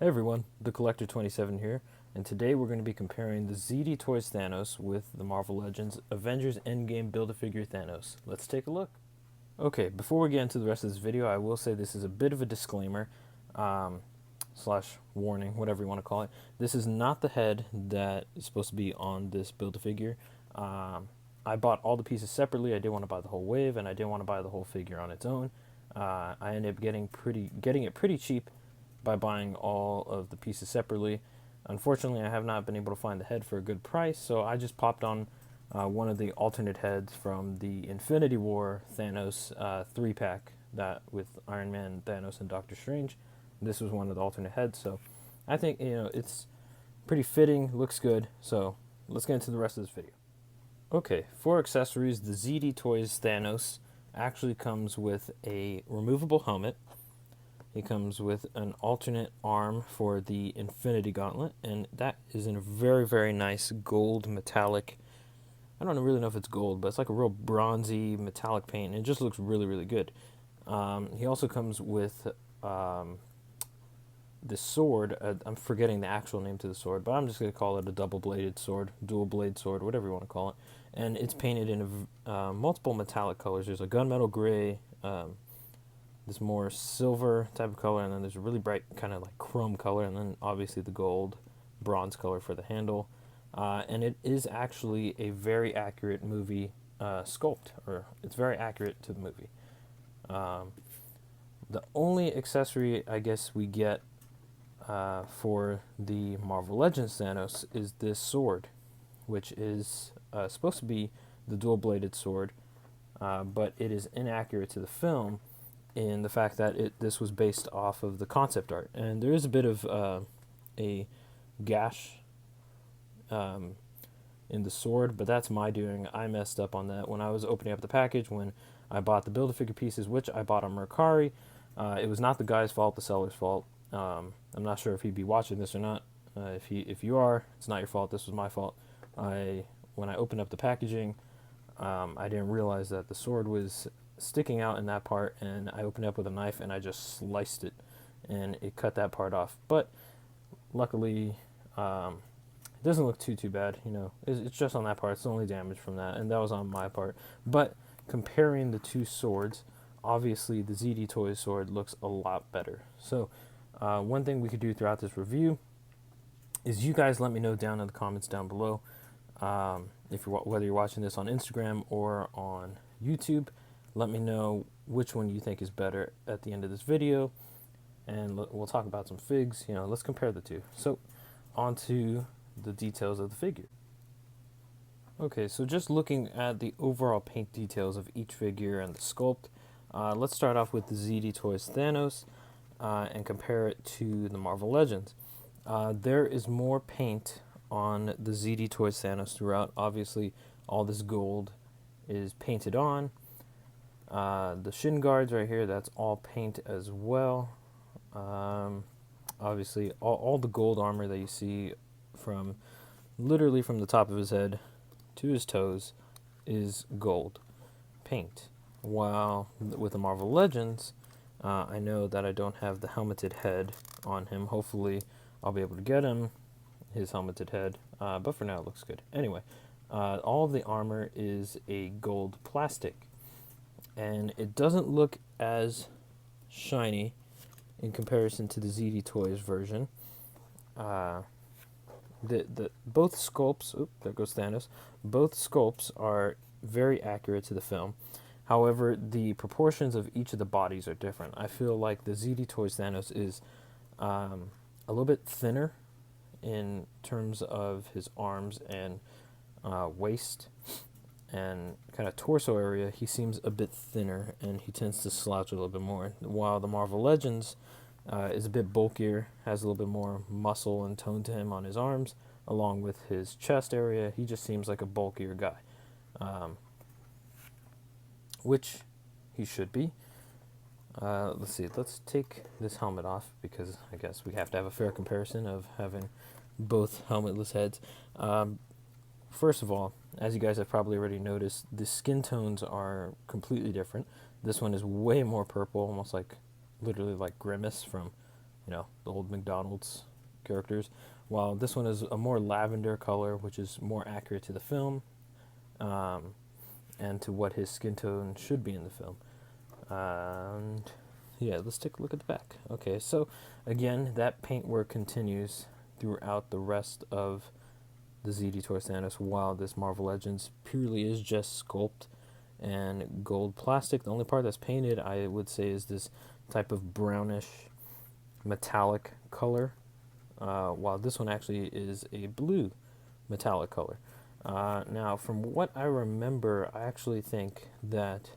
Hey everyone, the Collector 27 here, and today we're going to be comparing the ZD Toys Thanos with the Marvel Legends Avengers Endgame Build-A-Figure Thanos. Let's take a look. Okay, before we get into the rest of this video, I will say this is a bit of a disclaimer, slash warning, whatever you want to call it. This is not the head that is supposed to be on this Build-A-Figure. I bought all the pieces separately. I didn't want to buy the whole wave, and I didn't want to buy the whole figure on its own. I ended up getting it pretty cheap by buying all of the pieces separately. Unfortunately, I have not been able to find the head for a good price, so I just popped on one of the alternate heads from the Infinity War Thanos 3-pack that with Iron Man, Thanos, and Doctor Strange. This was one of the alternate heads, so I think it's pretty fitting, looks good. So let's get into the rest of this video. Okay, for accessories, the ZD Toys Thanos actually comes with a removable helmet. He comes with an alternate arm for the Infinity Gauntlet, and that is in a very, very nice gold metallic. I don't really know if it's gold, but it's like a real bronzy metallic paint, and it just looks really, really good. He also comes with this sword. I'm forgetting the actual name to the sword, but I'm just going to call it a double-bladed sword, dual-blade sword, whatever you want to call it. And it's painted in multiple metallic colors. There's a gunmetal gray, this more silver type of color, and then there's a really bright kind of like chrome color, and then obviously the gold bronze color for the handle. And it is actually a very accurate movie sculpt, or it's very accurate to the movie. The only accessory I guess we get for the Marvel Legends Thanos is this sword, which is supposed to be the dual-bladed sword, but it is inaccurate to the film in the fact that this was based off of the concept art, and there is a bit of a gash in the sword, but that's my doing. I messed up on that when I was opening up the package when I bought the Build-A-Figure pieces, which I bought on Mercari. It was not the guy's fault, the seller's fault. I'm not sure if he'd be watching this or not. If you are, it's not your fault. This was my fault. When I opened up the packaging, I didn't realize that the sword was sticking out in that part, and I opened it up with a knife and I just sliced it, and it cut that part off. But luckily, it doesn't look too bad. It's just on that part. It's the only damage from that, and that was on my part. But comparing the two swords, obviously the ZD Toys sword looks a lot better. So one thing we could do throughout this review is you guys let me know down in the comments down below, whether you're watching this on Instagram or on YouTube. Let me know which one you think is better at the end of this video, and we'll talk about some figs. Let's compare the two. So on to the details of the figure. Okay, so just looking at the overall paint details of each figure and the sculpt, let's start off with the ZD Toys Thanos and compare it to the Marvel Legends. There is more paint on the ZD Toys Thanos throughout. Obviously, all this gold is painted on. The shin guards right here, that's all paint as well. Obviously, all the gold armor that you see from literally from the top of his head to his toes is gold paint. While with the Marvel Legends, I know that I don't have the helmeted head on him. Hopefully, I'll be able to get him his helmeted head, but for now it looks good. Anyway, all of the armor is a gold plastic, and it doesn't look as shiny in comparison to the ZD Toys version. Both sculpts, there goes Thanos. Both sculpts are very accurate to the film. However, the proportions of each of the bodies are different. I feel like the ZD Toys Thanos is a little bit thinner in terms of his arms and waist and kind of torso area. He seems a bit thinner, and he tends to slouch a little bit more, while the Marvel Legends is a bit bulkier, has a little bit more muscle and tone to him on his arms, along with his chest area. He just seems like a bulkier guy, which he should be. Let's see, let's take this helmet off, because I guess we have to have a fair comparison of having both helmetless heads. First of all, as you guys have probably already noticed, the skin tones are completely different. This one is way more purple, almost like literally like Grimace from you know, the old McDonald's characters. While this one is a more lavender color, which is more accurate to the film, um, and to what his skin tone should be in the film. And yeah, let's take a look at the back. Okay, so again, that paintwork continues throughout the rest of the ZD Toys Thanos, while this Marvel Legends purely is just sculpt and gold plastic. The only part that's painted, I would say, is this type of brownish metallic color, while this one actually is a blue metallic color. Now, from what I remember, I actually think that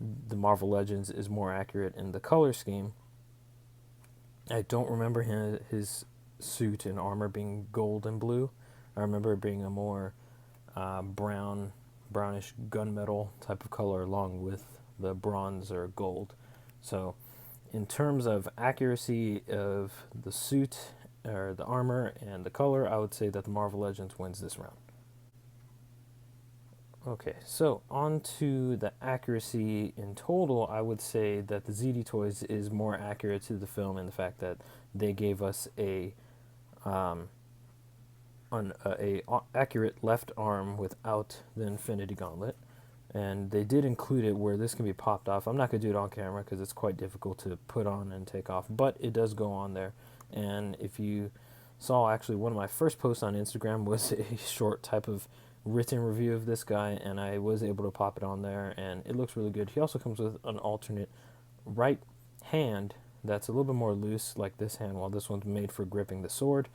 the Marvel Legends is more accurate in the color scheme. I don't remember his suit and armor being gold and blue. I remember it being a more brownish gunmetal type of color along with the bronze or gold. So in terms of accuracy of the suit or the armor and the color, I would say that the Marvel Legends wins this round. Okay, so on to the accuracy in total, I would say that the ZD Toys is more accurate to the film in the fact that they gave us a accurate left arm without the Infinity Gauntlet, and they did include it where this can be popped off. I'm not going to do it on camera because it's quite difficult to put on and take off, but it does go on there. And if you saw, actually one of my first posts on Instagram was a short type of written review of this guy, and I was able to pop it on there, and it looks really good. He also comes with an alternate right hand that's a little bit more loose, like this hand, while this one's made for gripping the sword.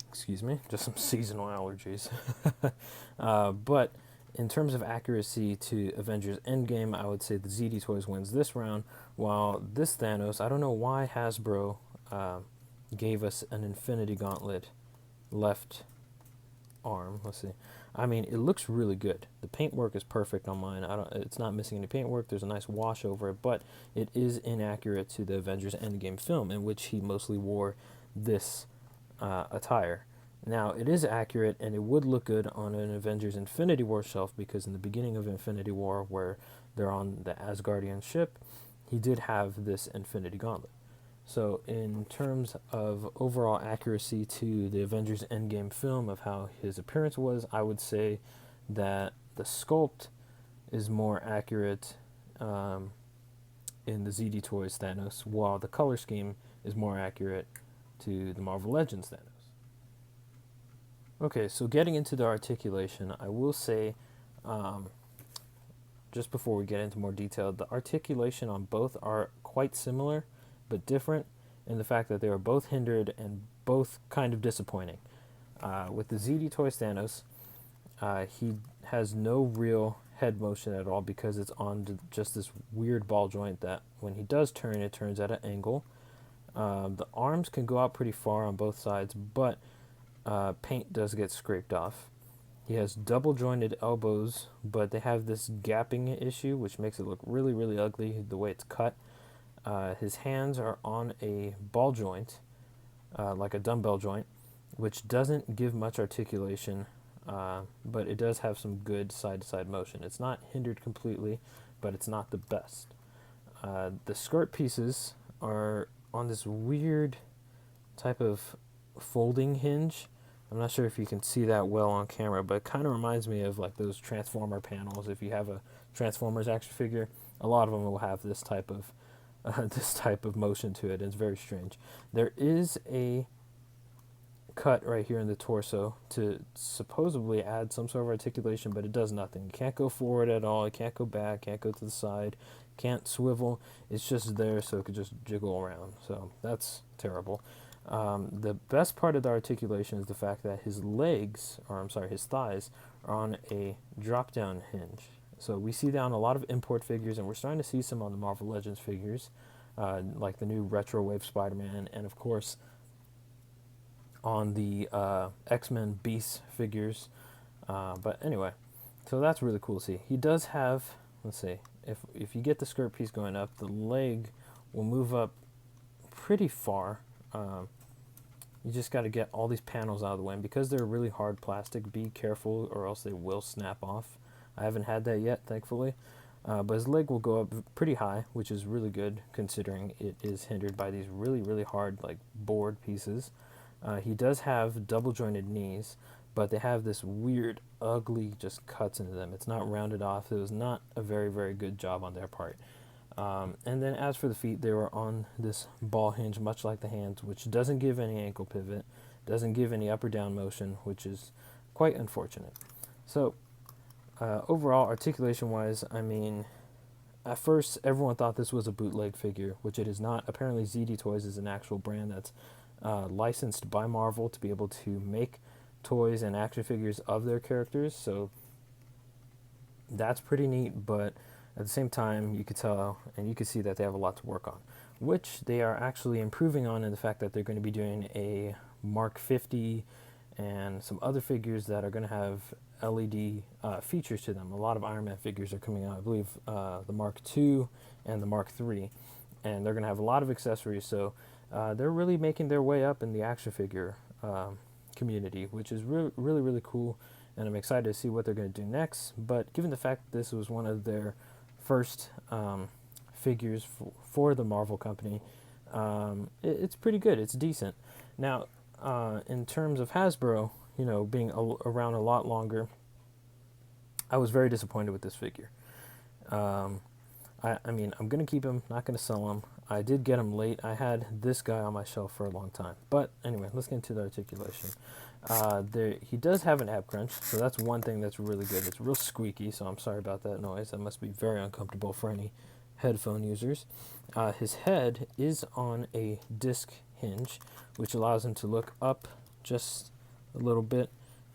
Excuse me, just some seasonal allergies. But in terms of accuracy to Avengers Endgame, I would say the ZD Toys wins this round, while this Thanos, I don't know why Hasbro gave us an Infinity Gauntlet left arm. Let's see. I mean, it looks really good. The paintwork is perfect on mine. It's not missing any paintwork. There's a nice wash over it, but it is inaccurate to the Avengers Endgame film, in which he mostly wore this attire. Now, it is accurate, and it would look good on an Avengers Infinity War shelf, because in the beginning of Infinity War, where they're on the Asgardian ship, he did have this Infinity Gauntlet. So in terms of overall accuracy to the Avengers Endgame film of how his appearance was, I would say that the sculpt is more accurate in the ZD Toys Thanos, while the color scheme is more accurate to the Marvel Legends Thanos. Okay, so getting into the articulation, I will say, just before we get into more detail, the articulation on both are quite similar, but different in the fact that they are both hindered and both kind of disappointing. With the ZD Toys Thanos, he has no real head motion at all because it's on just this weird ball joint that when he does turn, it turns at an angle. The arms can go out pretty far on both sides, but paint does get scraped off. He has double jointed elbows, but they have this gapping issue, which makes it look really, really ugly the way it's cut. His hands are on a ball joint, like a dumbbell joint, which doesn't give much articulation, but it does have some good side-to-side motion. It's not hindered completely, but it's not the best. The skirt pieces are on this weird type of folding hinge. I'm not sure if you can see that well on camera, but it kind of reminds me of like those Transformer panels. If you have a Transformers action figure, a lot of them will have this type of motion to it. It's very strange. There is a cut right here in the torso to supposedly add some sort of articulation, but it does nothing. You can't go forward at all. You can't go back. Can't go to the side. Can't swivel. It's just there so it could just jiggle around. So that's terrible. The best part of the articulation is the fact that his his thighs are on a drop-down hinge. So we see that on a lot of import figures, and we're starting to see some on the Marvel Legends figures, like the new Retro Wave Spider-Man, and of course on the X-Men Beast figures. But anyway, so that's really cool to see. He does have, let's see, if you get the skirt piece going up, the leg will move up pretty far. You just got to get all these panels out of the way, and because they're really hard plastic, be careful or else they will snap off. I haven't had that yet, thankfully. But his leg will go up pretty high, which is really good considering it is hindered by these really, really hard like board pieces. He does have double jointed knees, but they have this weird, ugly just cuts into them. It's not rounded off. It was not a very, very good job on their part. And then as for the feet, they were on this ball hinge, much like the hands, which doesn't give any ankle pivot, doesn't give any up or down motion, which is quite unfortunate. So overall, articulation-wise, I mean, at first everyone thought this was a bootleg figure, which it is not. Apparently, ZD Toys is an actual brand that's licensed by Marvel to be able to make toys and action figures of their characters. So that's pretty neat, but at the same time, you could tell and you could see that they have a lot to work on, which they are actually improving on in the fact that they're going to be doing a Mark 50 and some other figures that are going to have LED features to them. A lot of Iron Man figures are coming out. I believe the Mark II and the Mark III, and they're going to have a lot of accessories. So they're really making their way up in the action figure community, which is really, really, really cool. And I'm excited to see what they're going to do next. But given the fact that this was one of their first figures for the Marvel company, it's pretty good. It's decent. Now, in terms of Hasbro, you know, being around a lot longer, I was very disappointed with this figure. I mean, I'm going to keep him, not going to sell him. I did get him late. I had this guy on my shelf for a long time. But anyway, let's get into the articulation. He does have an ab crunch, so that's one thing that's really good. It's real squeaky, so I'm sorry about that noise. That must be very uncomfortable for any headphone users. His head is on a disc hinge, which allows him to look up just a little bit,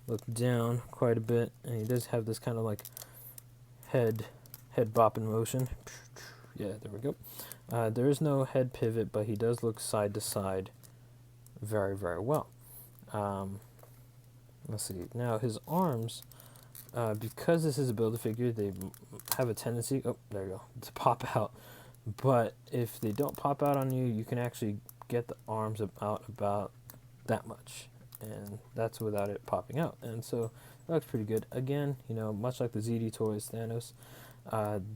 look down quite a bit, and he does have this kind of like head bopping motion. Yeah, there we go. There is no head pivot, but he does look side to side very, very well. Let's see. Now his arms, because this is a Build-A-Figure, they have a tendency, oh, there you go, to pop out. But if they don't pop out on you, you can actually get the arms out about that much, and that's without it popping out. And so that looks pretty good. Again, you know, much like the ZD Toys Thanos,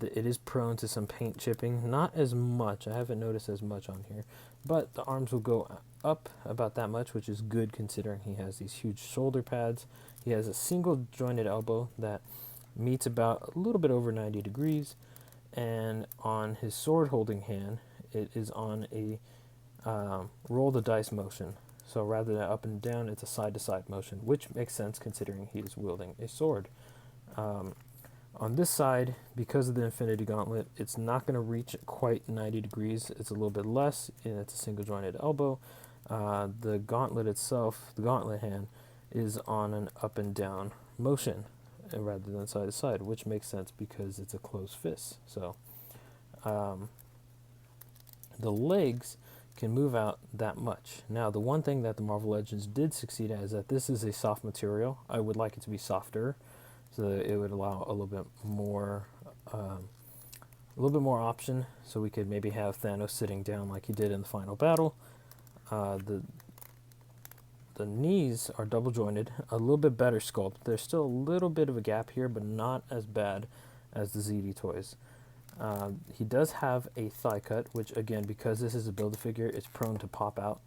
it is prone to some paint chipping. Not as much. I haven't noticed as much on here, but the arms will go up about that much, which is good considering he has these huge shoulder pads. He has a single jointed elbow that meets about a little bit over 90 degrees, and on his sword holding hand, it is on a roll the dice motion. So rather than up and down, it's a side to side motion, which makes sense considering he is wielding a sword. On this side, because of the Infinity Gauntlet, it's not going to reach quite 90 degrees. It's a little bit less, and it's a single jointed elbow. The gauntlet itself, the gauntlet hand, is on an up and down motion rather than side to side, which makes sense because it's a closed fist. So the legs can move out that much. Now, the one thing that the Marvel Legends did succeed at is that this is a soft material. I would like it to be softer, so that it would allow a little bit more option, so we could maybe have Thanos sitting down like he did in the final battle. The knees are double jointed, a little bit better sculpt. There's still a little bit of a gap here, but not as bad as the ZD Toys. He does have a thigh cut, which again, because this is a Build-A-Figure, it's prone to pop out,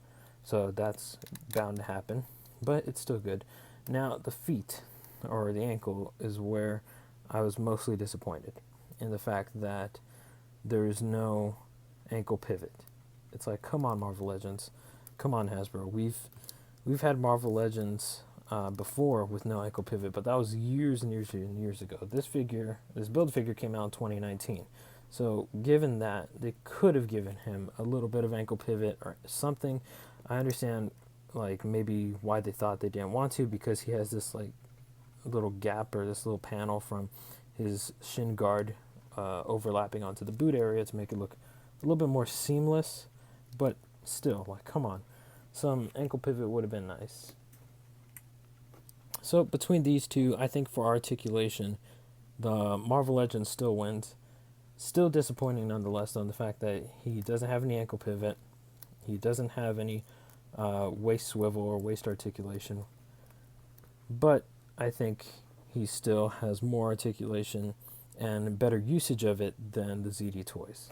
so that's bound to happen, but it's still good. Now the feet, or the ankle, is where I was mostly disappointed in the fact that there is no ankle pivot. It's like, come on, Marvel Legends, come on, Hasbro. We've had Marvel Legends before with no ankle pivot, but that was years and years and years ago. This Build-A-Figure came out in 2019. So given that, they could have given him a little bit of ankle pivot or something. I understand, like, maybe why they thought they didn't want to, because he has this, like, little gap or this little panel from his shin guard overlapping onto the boot area to make it look a little bit more seamless, but still, like, come on. Some ankle pivot would have been nice. So between these two, I think for articulation, the Marvel Legends still wins. Still disappointing nonetheless, on the fact that he doesn't have any ankle pivot. He doesn't have any waist swivel or waist articulation. But I think he still has more articulation and better usage of it than the ZD Toys.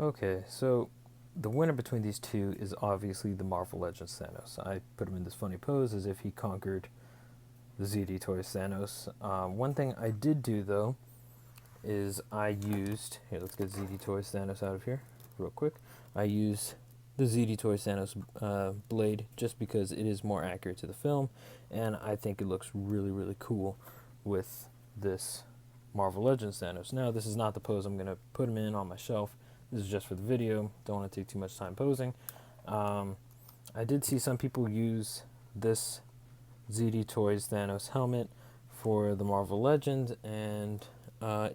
Okay, so the winner between these two is obviously the Marvel Legends Thanos. I put him in this funny pose as if he conquered the ZD Toys Thanos. One thing I did do though is I used, here, let's get ZD Toys Thanos out of here real quick. I used the ZD Toys Thanos blade just because it is more accurate to the film, and I think it looks really, really cool with this Marvel Legends Thanos. Now, this is not the pose I'm going to put him in on my shelf. This is just for the video. Don't want to take too much time posing. I did see some people use this ZD Toys Thanos helmet for the Marvel Legends, and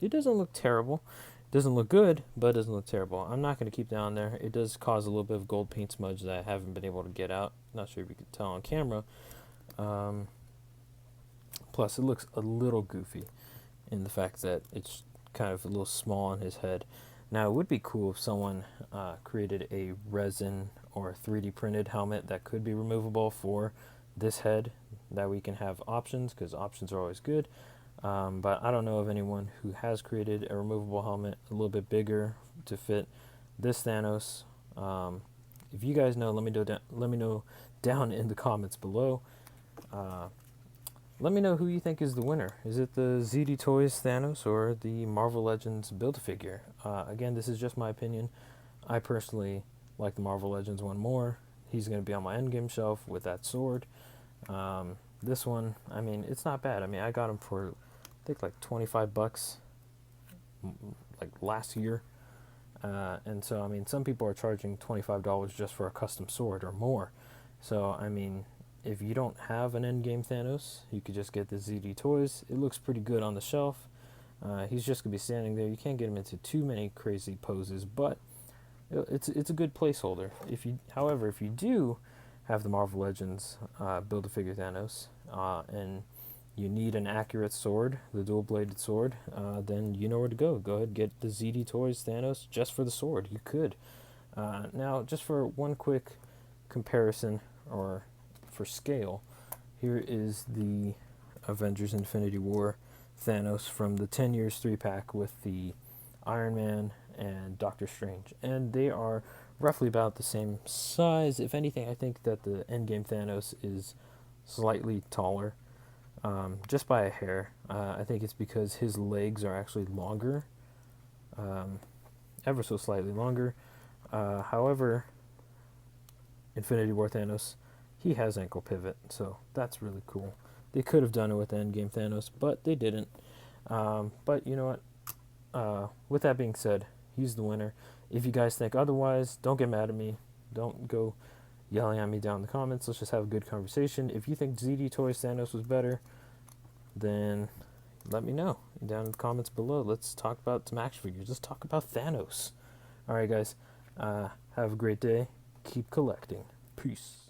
it doesn't look terrible. It doesn't look good, but it doesn't look terrible. I'm not going to keep that on there. It does cause a little bit of gold paint smudge that I haven't been able to get out. Not sure if you can tell on camera. Plus, it looks a little goofy in the fact that it's kind of a little small on his head. Now, it would be cool if someone created a resin or 3D printed helmet that could be removable for this head, that we can have options, because options are always good. But I don't know of anyone who has created a removable helmet a little bit bigger to fit this Thanos. If you guys know, let me know down in the comments below. Let me know who you think is the winner. Is it the ZD Toys Thanos or the Marvel Legends Build-A-Figure? Again, this is just my opinion. I personally like the Marvel Legends one more. He's going to be on my Endgame shelf with that sword. This one, I mean, it's not bad. I mean, I got him for, I think, like $25, like last year. And so, I mean, some people are charging $25 just for a custom sword or more. So, I mean, if you don't have an Endgame Thanos, you could just get the ZD Toys. It looks pretty good on the shelf. He's just going to be standing there. You can't get him into too many crazy poses, but it's a good placeholder. However, if you do have the Marvel Legends Build-A-Figure Thanos, and you need an accurate sword, the dual-bladed sword, then you know where to go. Go ahead and get the ZD Toys Thanos just for the sword. You could. Now, just for one quick comparison, or for scale, here is the Avengers Infinity War Thanos from the 10 years 3-pack with the Iron Man and Doctor Strange, and they are roughly about the same size. If anything, I think that the Endgame Thanos is slightly taller, just by a hair. I think it's because his legs are actually longer, ever so slightly longer. However, Infinity War Thanos, he has ankle pivot, so that's really cool. They could have done it with the Endgame Thanos, but they didn't. But you know what? With that being said, he's the winner. If you guys think otherwise, don't get mad at me. Don't go yelling at me down in the comments. Let's just have a good conversation. If you think ZD Toys Thanos was better, then let me know down in the comments below. Let's talk about some action figures. Let's talk about Thanos. Alright, guys. Have a great day. Keep collecting. Peace.